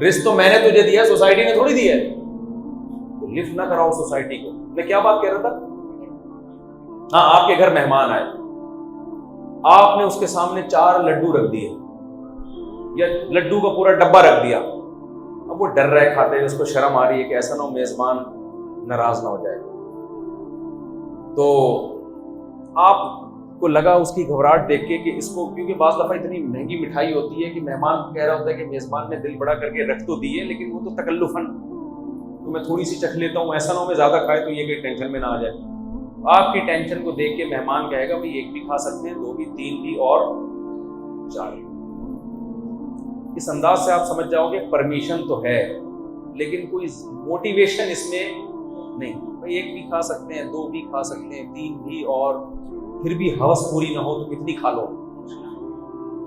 رزق تو میں نے تجھے دیا، سوسائٹی نے تھوڑی دیا ہے، تو لفٹ نہ کراؤ سوسائٹی کو۔ میں کیا بات کہہ رہا تھا؟ ہاں، آپ کے گھر مہمان آئے، آپ نے اس کے سامنے 4 لڈو رکھ دیے یا لڈو کا پورا ڈبہ رکھ دیا، اب وہ ڈر رہا ہے کھاتے ہوئے، اس کو شرم آ رہی ہے کہ ایسا نہ ہو میزبان ناراض نہ ہو جائے، تو آپ کو لگا اس کی گھبراہٹ دیکھ کے کہ اس کو، کیونکہ بعض دفعہ اتنی مہنگی مٹھائی ہوتی ہے کہ مہمان کہہ رہا ہوتا ہے کہ میزبان نے دل بڑا کر کے رکھ تو دیے لیکن وہ تو تکلفاً، تو میں تھوڑی سی چکھ لیتا ہوں، ایسا نہ ہو میں زیادہ کھائے تو یہ کہ ٹینشن میں نہ آ جائے۔ آپ کی ٹینشن کو دیکھ کے مہمان کہے گا بھائی 1 بھی کھا سکتے ہیں، 2 بھی، 3 بھی اور 4۔ اس انداز سے آپ سمجھ جاؤ گے پرمیشن تو ہے لیکن کوئی موٹیویشن اس میں نہیں، بھائی 1 بھی کھا سکتے ہیں، 2 بھی کھا سکتے ہیں، 3 بھی، اور پھر بھی ہوس پوری نہ ہو تو کتنی کھا لو،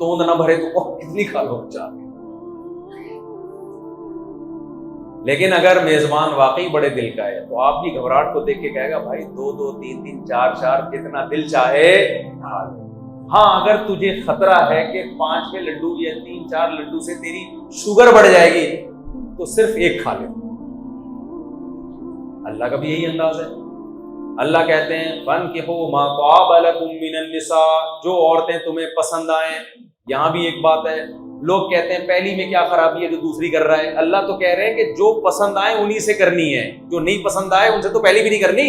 توند نہ بھرے تو کتنی کھا لو 4۔ لیکن اگر میزبان واقعی بڑے دل کا ہے تو آپ کی گھبراہٹ کو دیکھ کے کہے گا بھائی 2 2، 3 3، 4 4، جتنا دل چاہے کھا لو۔ ہاں اگر تجھے خطرہ ہے کہ 5ویں لڈو یا 3 4 لڈو سے تیری شوگر بڑھ جائے گی تو صرف 1 کھا لے۔ اللہ کا بھی یہی انداز ہے۔ اللہ کہتے ہیں فَانْكِحُوا مَا طَابَ لَكُم مِّنَ النِّسَاءِ، جو عورتیں تمہیں پسند آئیں۔ یہاں بھی ایک بات ہے، لوگ کہتے ہیں پہلی میں کیا خرابی ہے جو دوسری کر رہا ہے، اللہ تو کہہ رہے ہیں کہ جو پسند آئے انہی سے کرنی ہے، جو نہیں پسند آئے ان سے تو پہلی بھی نہیں کرنی۔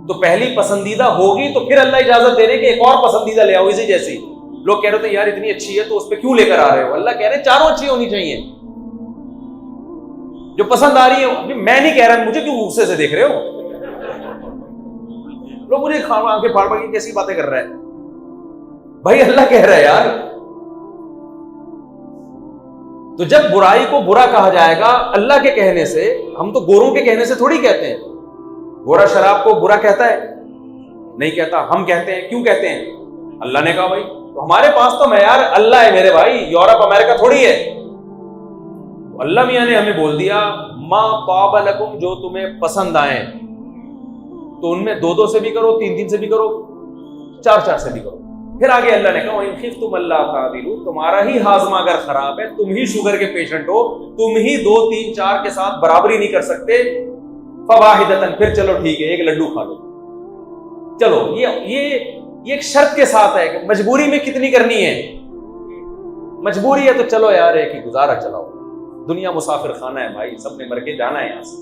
تو پہلی پسندیدہ ہوگی تو پھر اللہ اجازت دے رہے کہ ایک اور پسندیدہ لے آؤ اسی جیسی۔ لوگ کہہ رہے تھے یار اتنی اچھی ہے تو اس پہ کیوں لے کر آ رہے ہو، اللہ کہہ رہے ہیں چاروں اچھی ہونی چاہیے، جو پسند آ رہی ہے۔ میں نہیں کہہ رہا، مجھے کیوں غصے سے دیکھ رہے ہو؟ لوگ مجھے آنکھیں پھاڑ پھاڑ کے کیسی باتیں کر رہا ہے بھائی، اللہ کہہ رہا ہے یار۔ تو جب برائی کو برا کہا جائے گا اللہ کے کہنے سے، ہم تو گوروں کے کہنے سے تھوڑی کہتے ہیں۔ گورا شراب کو برا کہتا ہے؟ نہیں کہتا، ہم کہتے ہیں۔ کیوں کہتے ہیں؟ اللہ نے کہا بھائی، تو ہمارے پاس تو معیار اللہ ہے میرے بھائی، یورپ امریکہ تھوڑی ہے۔ اللہ میاں نے ہمیں بول دیا ما طاب لکم، جو تمہیں پسند آئیں، تو ان میں 2 2 سے بھی کرو، 3 3 سے بھی کرو، 4 4 سے بھی کرو۔ پھر آگے اللہ نے کہا وَإِنْ خِفْتُمْ أَلَّا تَعْدِلُوا، تمہارا ہی ہاضمہ اگر خراب ہے، تم ہی شوگر کے پیشنٹ ہو، تم ہی 2 3 4 کے ساتھ برابری نہیں کر سکتے، فَوَاحِدَةً، پھر چلو ٹھیک ہے 1 لڈو کھا لو۔ چلو یہ ایک شرط کے ساتھ ہے کہ مجبوری میں کتنی کرنی ہے، مجبوری ہے تو چلو یار ایک ہی گزارا چلاؤ، دنیا مسافر خانہ ہے بھائی، سب نے مر کے جانا ہے یہاں سے۔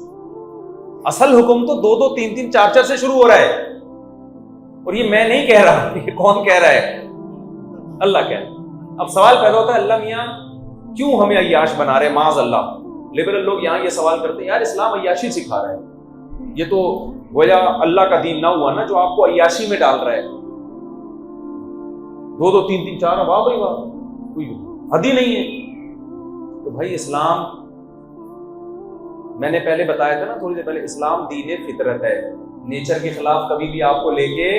اصل حکم تو 2 2 3 3 4 4 سے شروع ہو رہا ہے، اور یہ میں نہیں کہہ رہا، یہ کون کہہ رہا ہے؟ اللہ کہہ رہا ہے۔ اب سوال پیدا ہوتا ہے اللہ میاں کیوں ہمیں عیاش بنا رہے؟ معاذ اللہ، لبرل لوگ یہاں یہ سوال کرتے ہیں یار اسلام عیاشی سکھا رہا ہے، یہ تو گویا اللہ کا دین نہ ہوا نا جو آپ کو عیاشی میں ڈال رہا ہے۔ 2 2 3 3 4، واہ بھائی واہ، کوئی حد ہی نہیں ہے۔ تو بھائی اسلام، میں نے پہلے بتایا تھا نا تھوڑی دیر پہلے، اسلام دین فطرت ہے، نیچر کے خلاف کبھی بھی آپ کو لے کے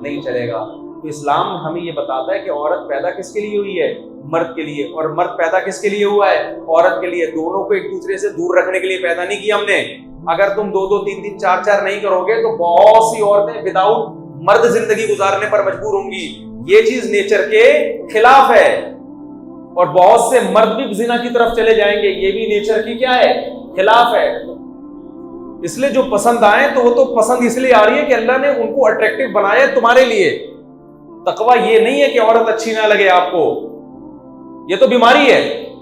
نہیں چلے گا۔ تو اسلام ہمیں یہ بتاتا ہے کہ عورت پیدا کس کے لیے ہوئی ہے؟ مرد کے لیے، اور مرد پیدا کس کے لیے ہوا ہے؟ عورت کے لیے۔ دونوں کو ایک دوسرے سے دور رکھنے کے لیے پیدا نہیں کیا ہم نے۔ اگر تم 2 2 3 3 4 4 نہیں کرو گے تو بہت سی عورتیں وداؤٹ مرد زندگی گزارنے پر مجبور ہوں گی، یہ چیز نیچر کے خلاف ہے۔ اور بہت سے مرد بھی زنا کی طرف چلے جائیں گے، یہ بھی نیچر کی کیا ہے؟ خلاف ہے۔ اس لیے جو پسند آئے تو وہ تو پسند اس لیے آ رہی ہے کہ اللہ نے ان کو اٹریکٹیو بنایا تمہارے لیے۔ تقویٰ یہ نہیں ہے کہ عورت اچھی نہ لگے آپ کو، یہ تو بیماری ہے۔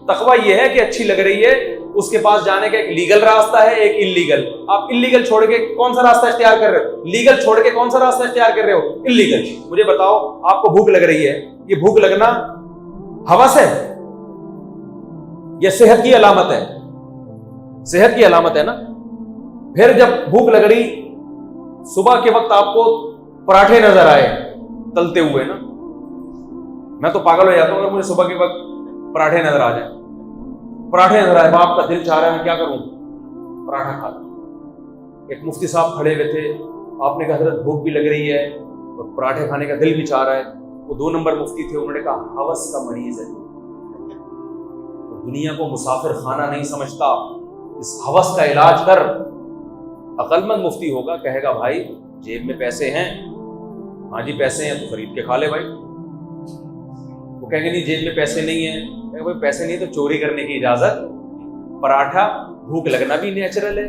تقوی یہ ہے کہ اچھی لگ رہی ہے، اس کے پاس جانے کا ایک لیگل راستہ ہے، ایک انلیگل. آپ انلیگل چھوڑ کے کون سا راستہ اختیار کر رہے ہو؟ لیگل چھوڑ کے کون سا راستہ اختیار کر رہے ہو؟ انلیگل. مجھے بتاؤ، آپ کو بھوک لگ رہی ہے، یہ بھوک لگنا ہوس ہے یا صحت کی علامت ہے؟ صحت کی علامت ہے نا. پھر جب بھوک لگ رہی، صبح کے وقت آپ کو پراٹھے نظر آئے تلتے ہوئے نا، میں تو پاگل ہو جاتا ہوں اگر مجھے صبح کے وقت پراٹھے نظر آ جائیں. پراٹھے نظر آئے، باپ کا دل چاہ رہا ہے میں کیا کروں، پراٹھا کھا لوں. ایک مفتی صاحب کھڑے ہوئے تھے، آپ نے کہا حضرت بھوک بھی لگ رہی ہے اور پراٹھے کھانے کا دل بھی چاہ رہا ہے. وہ 2 نمبر مفتی تھے، انہوں نے کہا ہوس کا مریض ہے، دنیا کو مسافر خانہ نہیں سمجھتا، اس ہوس کا علاج کر. عقل مند مفتی ہوگا، کہے گا بھائی جیب میں پیسے ہیں، ہاں جی پیسے ہیں تو خرید کے کھا لے بھائی. وہ کہیں گے نہیں جیب میں پیسے نہیں ہیں، کہیں بھائی پیسے نہیں تو چوری کرنے کی اجازت. پراٹھا بھوک لگنا بھی نیچرل ہے،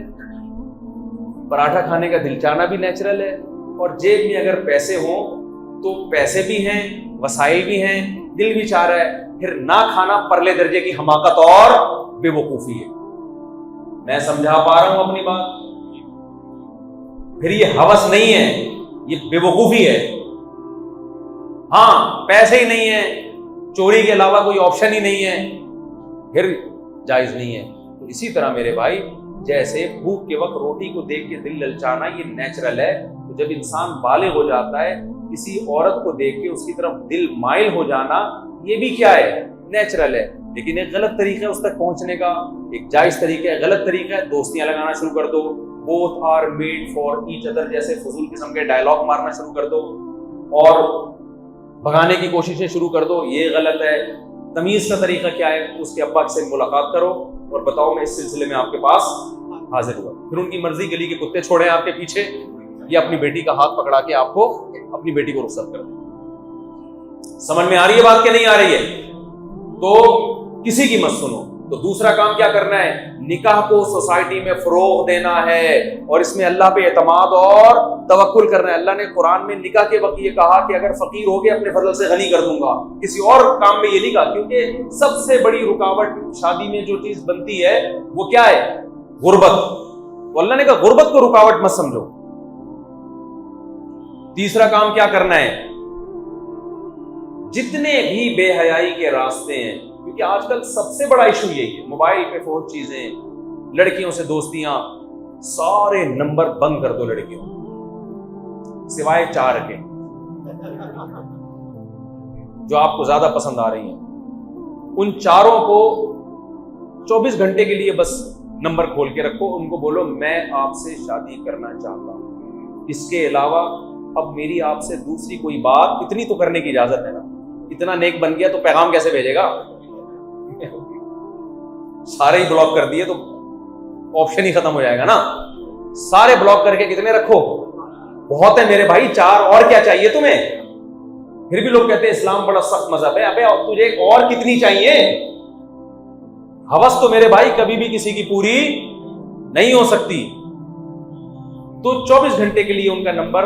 پراٹھا کھانے کا دل چاہنا بھی نیچرل ہے، اور جیب میں اگر پیسے ہوں تو پیسے بھی ہیں، وسائل بھی ہیں، دل بھی چاہ رہا ہے. پھر نہ کھانا پرلے درجے کی حماقت اور بے وقوفی ہے. میں سمجھا پا رہا ہوں اپنی بات؟ پھر یہ ہوس نہیں ہے، یہ بے وقوفی ہے. ہاں پیسے ہی نہیں ہیں، چوری کے علاوہ کوئی آپشن ہی نہیں ہے، پھر جائز نہیں ہے. تو اسی طرح میرے بھائی، جیسے بھوک کے وقت روٹی کو دیکھ کے دل للچانا یہ نیچرل ہے، تو جب انسان بالغ ہو جاتا ہے کسی عورت کو دیکھ کے اس کی طرف دل مائل ہو جانا یہ بھی کیا ہے، نیچرل ہے. لیکن ایک غلط طریقہ ہے اس تک پہنچنے کا، ایک جائز طریقہ ہے، غلط طریقہ ہے دوستیاں لگانا شروع کر دو، both are made for each other جیسے فضول قسم کے ڈائلاگ مارنا شروع کر دو اور بھگانے کی کوششیں شروع کر دو، یہ غلط ہے. تمیز کا طریقہ کیا ہے؟ اس کے ابا سے ملاقات کرو اور بتاؤ میں اس سلسلے میں آپ کے پاس حاضر ہوا. پھر ان کی مرضی گلی کے کتے چھوڑیں آپ کے پیچھے، یا اپنی بیٹی کا ہاتھ پکڑا کے آپ کو اپنی بیٹی کو رخصت کر دیں. سمجھ میں آ رہی ہے بات کہ نہیں آ رہی ہے؟ تو کسی کی مت سنو. تو دوسرا کام کیا کرنا ہے؟ نکاح کو سوسائٹی میں فروغ دینا ہے، اور اس میں اللہ پہ اعتماد اور توکل کرنا ہے. اللہ نے قرآن میں نکاح کے وقت یہ کہا کہ اگر فقیر ہو گئے اپنے فضل سے غنی کر دوں گا، کسی اور کام میں یہ نہیں کہا، کیونکہ سب سے بڑی رکاوٹ شادی میں جو چیز بنتی ہے وہ کیا ہے؟ غربت. تو اللہ نے کہا غربت کو رکاوٹ مت سمجھو. تیسرا کام کیا کرنا ہے؟ جتنے بھی بے حیائی کے راستے ہیں، کیونکہ آج کل سب سے بڑا ایشو یہی ہے، موبائل پہ فوج چیزیں، لڑکیوں سے دوستیاں، سارے نمبر بند کر دو لڑکیوں سوائے 4 کے جو آپ کو زیادہ پسند آ رہی ہیں. ان 4 کو 24 گھنٹے کے لیے بس نمبر کھول کے رکھو، ان کو بولو میں آپ سے شادی کرنا چاہتا ہوں، اس کے علاوہ اب میری آپ سے دوسری کوئی بات، اتنی تو کرنے کی اجازت ہے نا. اتنا نیک بن گیا تو پیغام کیسے بھیجے گا؟ سارے ہی بلاک کر دیے تو آپشن ہی ختم ہو جائے گا نا. سارے بلاک کر کے کتنے رکھو؟ بہت ہے میرے بھائی، 4 اور کیا چاہیے تمہیں؟ پھر بھی لوگ کہتے ہیں اسلام بڑا سخت مذہب ہے. ابے تجھے اور کتنی چاہیے؟ ہوس تو میرے بھائی کبھی بھی کسی کی پوری نہیں ہو سکتی. تو 24 گھنٹے کے لیے ان کا نمبر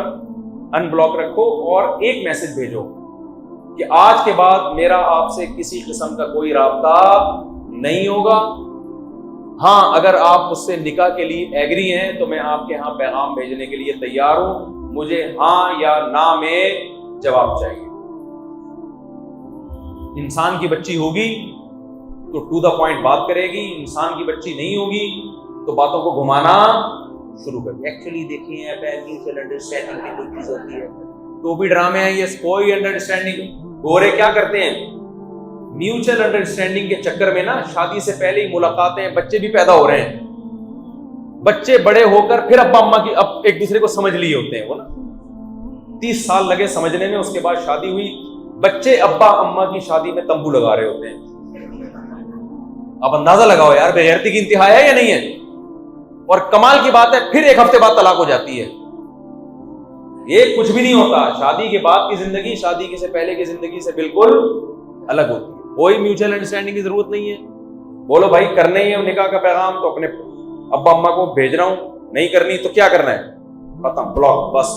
ان بلاک رکھو اور ایک میسج بھیجو کہ آج کے بعد میرا آپ سے کسی قسم کا کوئی رابطہ نہیں ہوگا. ہاں اگر آپ مجھ سے نکاح کے لیے ایگری ہیں تو میں آپ کے ہاں پیغام بھیجنے کے لیے تیار ہوں، مجھے ہاں یا نہ میں جواب چاہیے. انسان کی بچی ہوگی تو ٹو دا پوائنٹ بات کرے گی، انسان کی بچی نہیں ہوگی تو باتوں کو گھمانا شروع کر دیا. ایکچولی دیکھیے میوچل انڈرسٹینڈنگ کی کوئی چیز ہوتی ہے تو بھی ڈرامے ہیں، یہ کوئی انڈرسٹینڈنگ. گورے کیا کرتے ہیں؟ میوچل انڈرسٹینڈنگ کے چکر میں نا شادی سے پہلے ہی ملاقاتیں، بچے بھی پیدا ہو رہے ہیں. بچے بڑے ہو کر پھر ابا اما کی اب ایک دوسرے کو سمجھ لیے ہوتے ہیں وہ نا. 30 سال لگے سمجھنے میں، اس کے بعد شادی ہوئی، بچے ابا اما کی شادی میں تمبو لگا رہے ہوتے ہیں. اب اندازہ لگاؤ یار بے غیرتی کی انتہا ہے یا نہیں ہے؟ اور کمال کی بات ہے پھر ایک ہفتے بعد طلاق ہو جاتی ہے. یہ کچھ بھی نہیں ہوتا. شادی کے بعد کی زندگی شادی سے پہلے کی زندگی سے بالکل الگ ہوتی ہے. کوئی میوچل انڈرسٹینڈنگ کی ضرورت نہیں ہے. بولو بھائی کرنے ہی ہے نکاح کا پیغام تو اپنے ابا اما کو بھیج رہا ہوں، نہیں کرنی تو کیا کرنا ہے؟ ختم، بلاک، بس.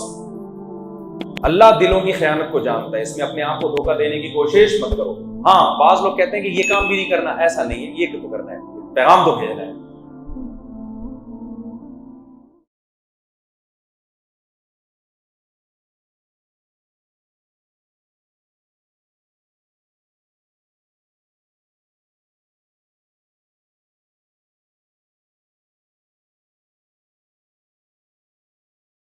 اللہ دلوں کی خیانت کو جانتا ہے، اس میں اپنے آپ کو دھوکہ دینے کی کوشش مت کرو. ہاں بعض لوگ کہتے ہیں کہ یہ کام بھی نہیں کرنا، ایسا نہیں ہے، یہ تو کرنا ہے، پیغام تو بھیجنا ہے.